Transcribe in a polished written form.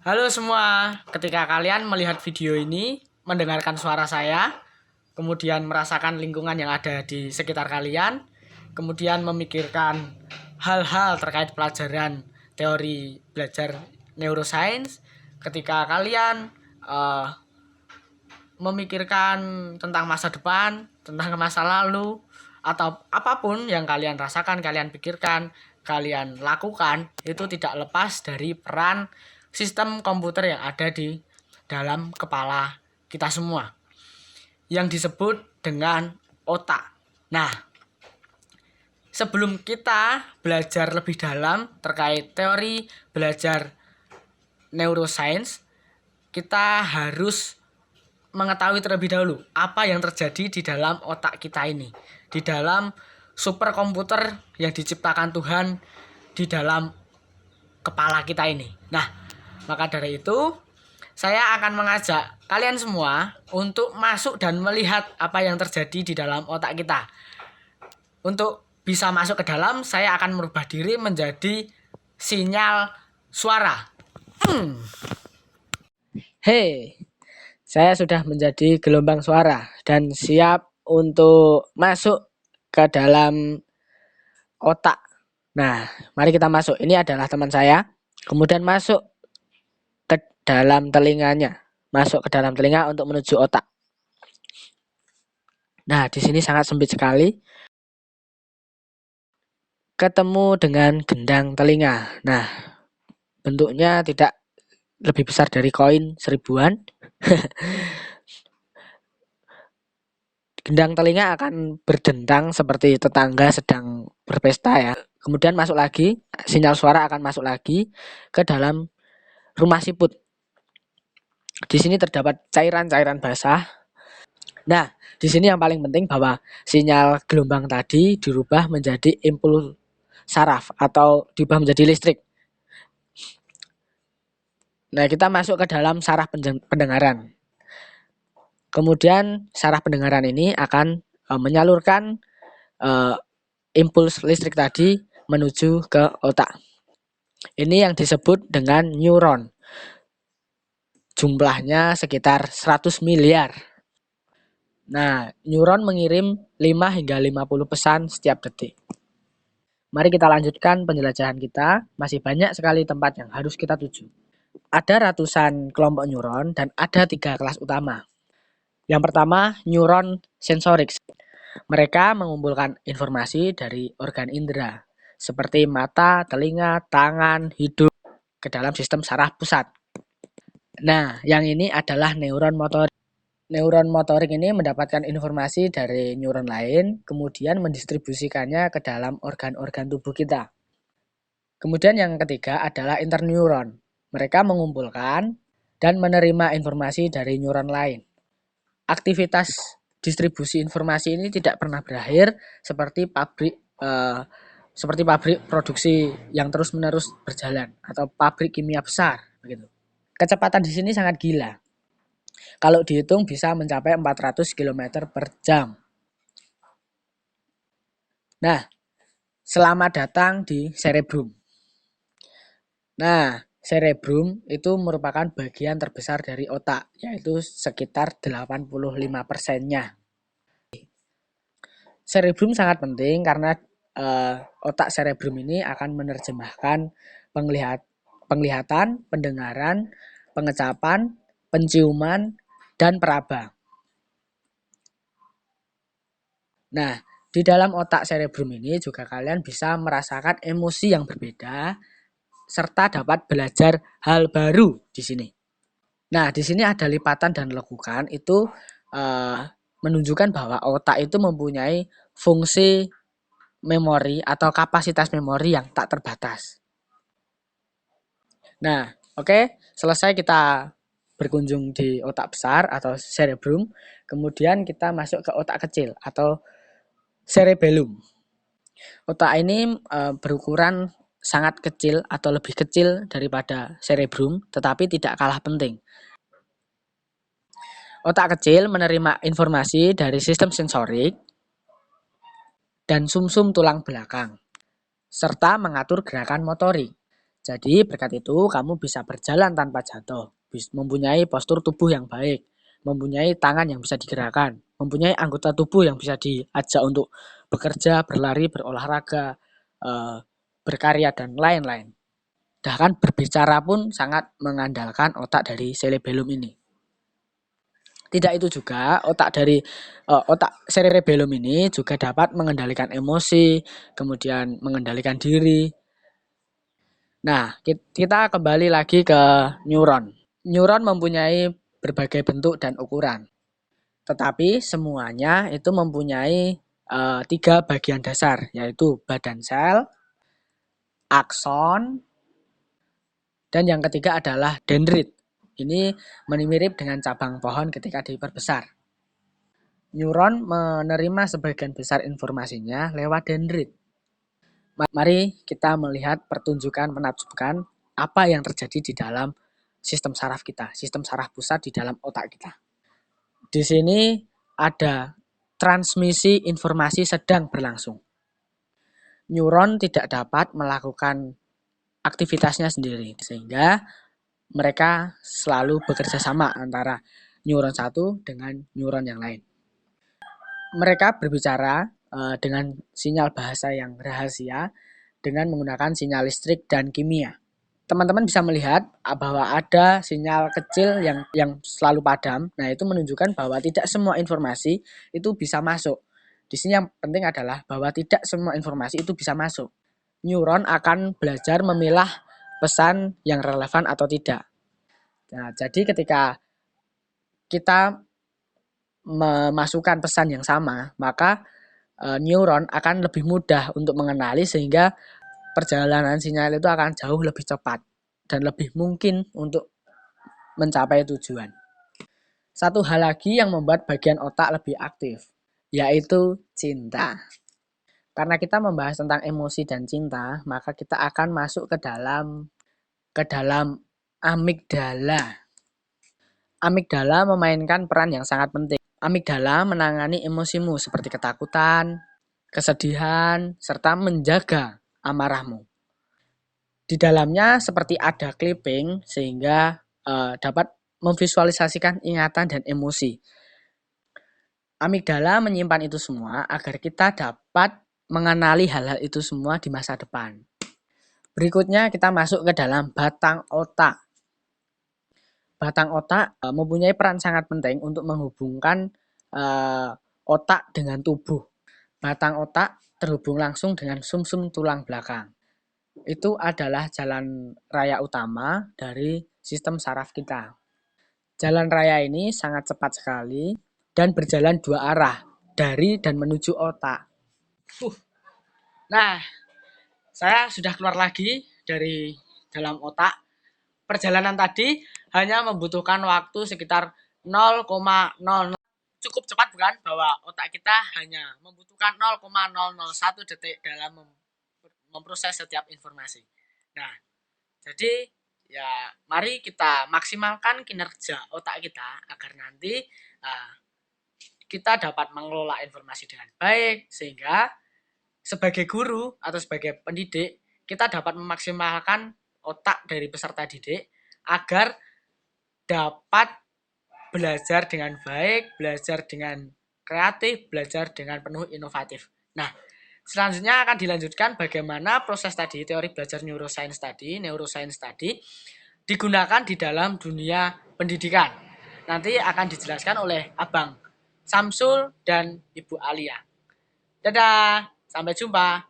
Halo semua, ketika kalian melihat video ini, mendengarkan suara saya, kemudian merasakan lingkungan yang ada di sekitar kalian, kemudian memikirkan hal-hal terkait pelajaran teori belajar neuroscience, ketika kalian memikirkan tentang masa depan, tentang masa lalu, atau apapun yang kalian rasakan, kalian pikirkan, kalian lakukan, itu tidak lepas dari peran sistem komputer yang ada di dalam kepala kita semua, yang disebut dengan otak. Nah, sebelum kita belajar lebih dalam terkait teori belajar neuroscience, kita harus mengetahui terlebih dahulu apa yang terjadi di dalam otak kita ini, di dalam superkomputer yang diciptakan Tuhan di dalam kepala kita ini. Nah, maka dari itu saya akan mengajak kalian semua untuk masuk dan melihat apa yang terjadi di dalam otak kita. Untuk bisa masuk ke dalam, saya akan merubah diri menjadi sinyal suara. Hei, saya sudah menjadi gelombang suara dan siap untuk masuk ke dalam otak. Nah, mari kita masuk. Ini adalah teman saya. Kemudian masuk ke dalam telinganya. Masuk ke dalam telinga untuk menuju otak. Nah, di sini sangat sempit sekali. Ketemu dengan gendang telinga. Nah, bentuknya tidak lebih besar dari koin 1000-an. Gendang telinga akan berdentang seperti tetangga sedang berpesta ya. Kemudian masuk lagi, sinyal suara akan masuk lagi ke dalam rumah siput. Di sini terdapat cairan-cairan basah. Nah, di sini yang paling penting bahwa sinyal gelombang tadi dirubah menjadi impuls saraf atau diubah menjadi listrik. Nah, kita masuk ke dalam saraf pendengaran. Kemudian saraf pendengaran ini akan menyalurkan impuls listrik tadi menuju ke otak. Ini yang disebut dengan neuron. Jumlahnya sekitar 100 miliar. Nah, neuron mengirim 5 hingga 50 pesan setiap detik. Mari kita lanjutkan penjelajahan kita. Masih banyak sekali tempat yang harus kita tuju. Ada ratusan kelompok neuron dan ada 3 kelas utama. Yang pertama, neuron sensorik. Mereka mengumpulkan informasi dari organ indera, seperti mata, telinga, tangan, hidung, ke dalam sistem saraf pusat. Nah, yang ini adalah neuron motorik. Neuron motorik ini mendapatkan informasi dari neuron lain, kemudian mendistribusikannya ke dalam organ-organ tubuh kita. Kemudian yang ketiga adalah interneuron. Mereka mengumpulkan dan menerima informasi dari neuron lain. Aktivitas distribusi informasi ini tidak pernah berakhir seperti pabrik produksi yang terus-menerus berjalan atau pabrik kimia besar begitu. Kecepatan di sini sangat gila. Kalau dihitung bisa mencapai 400 km per jam. Nah, selamat datang di cerebrum. Nah, cerebrum itu merupakan bagian terbesar dari otak, yaitu sekitar 85%-nya. Cerebrum sangat penting karena otak cerebrum ini akan menerjemahkan penglihatan, pendengaran, pengecapan, penciuman, dan peraba. Nah, di dalam otak cerebrum ini juga kalian bisa merasakan emosi yang berbeda serta dapat belajar hal baru di sini. Nah, di sini ada lipatan dan lekukan itu menunjukkan bahwa otak itu mempunyai fungsi memori atau kapasitas memori yang tak terbatas. Nah, oke, selesai kita berkunjung di otak besar atau cerebrum, kemudian kita masuk ke otak kecil atau cerebellum. Otak ini berukuran sangat kecil atau lebih kecil daripada cerebrum, tetapi tidak kalah penting. Otak kecil menerima informasi dari sistem sensorik dan sumsum tulang belakang, serta mengatur gerakan motorik. Jadi berkat itu kamu bisa berjalan tanpa jatuh, mempunyai postur tubuh yang baik, mempunyai tangan yang bisa digerakkan, mempunyai anggota tubuh yang bisa diajak untuk bekerja, berlari, berolahraga, berkarya, dan lain-lain. Bahkan berbicara pun sangat mengandalkan otak dari cerebellum ini. Tidak itu juga, otak cerebellum ini juga dapat mengendalikan emosi, kemudian mengendalikan diri. Nah, kita kembali lagi ke neuron. Neuron mempunyai berbagai bentuk dan ukuran, tetapi semuanya itu mempunyai 3 bagian dasar, yaitu badan sel, akson, dan yang ketiga adalah dendrit. Ini mirip dengan cabang pohon ketika diperbesar. Neuron menerima sebagian besar informasinya lewat dendrit. Mari kita melihat pertunjukan menakjubkan apa yang terjadi di dalam sistem saraf kita, sistem saraf pusat di dalam otak kita. Di sini ada transmisi informasi sedang berlangsung. Neuron tidak dapat melakukan aktivitasnya sendiri, sehingga mereka selalu bekerja sama antara neuron satu dengan neuron yang lain. Mereka berbicara dengan sinyal bahasa yang rahasia dengan menggunakan sinyal listrik dan kimia. Teman-teman bisa melihat bahwa ada sinyal kecil yang selalu padam. Nah, itu menunjukkan bahwa tidak semua informasi itu bisa masuk. Di sini yang penting adalah bahwa tidak semua informasi itu bisa masuk. Neuron akan belajar memilah pesan yang relevan atau tidak. Nah, jadi ketika kita memasukkan pesan yang sama, maka neuron akan lebih mudah untuk mengenali sehingga perjalanan sinyal itu akan jauh lebih cepat dan lebih mungkin untuk mencapai tujuan. Satu hal lagi yang membuat bagian otak lebih aktif, yaitu cinta. Karena kita membahas tentang emosi dan cinta, maka kita akan masuk ke dalam amigdala. Amigdala memainkan peran yang sangat penting. Amigdala menangani emosimu seperti ketakutan, kesedihan, serta menjaga amarahmu. Di dalamnya seperti ada clipping sehingga dapat memvisualisasikan ingatan dan emosi. Amigdala menyimpan itu semua agar kita dapat mengenali hal-hal itu semua di masa depan. Berikutnya kita masuk ke dalam batang otak. Batang otak mempunyai peran sangat penting untuk menghubungkan otak dengan tubuh. Batang otak terhubung langsung dengan sumsum tulang belakang. Itu adalah jalan raya utama dari sistem saraf kita. Jalan raya ini sangat cepat sekali dan berjalan 2 arah, dari dan menuju otak. Nah, saya sudah keluar lagi dari dalam otak. Perjalanan tadi hanya membutuhkan waktu sekitar 0,00. Cukup cepat bukan? Bahwa otak kita hanya membutuhkan 0,001 detik dalam memproses setiap informasi. Nah, jadi ya mari kita maksimalkan kinerja otak kita agar nanti kita dapat mengelola informasi dengan baik, sehingga sebagai guru atau sebagai pendidik kita dapat memaksimalkan otak dari peserta didik agar dapat belajar dengan baik, belajar dengan kreatif, belajar dengan penuh inovatif. Nah, selanjutnya akan dilanjutkan bagaimana proses tadi, teori belajar neuroscience tadi digunakan di dalam dunia pendidikan. Nanti akan dijelaskan oleh Abang Samsul dan Ibu Alia. Dadah, sampai jumpa.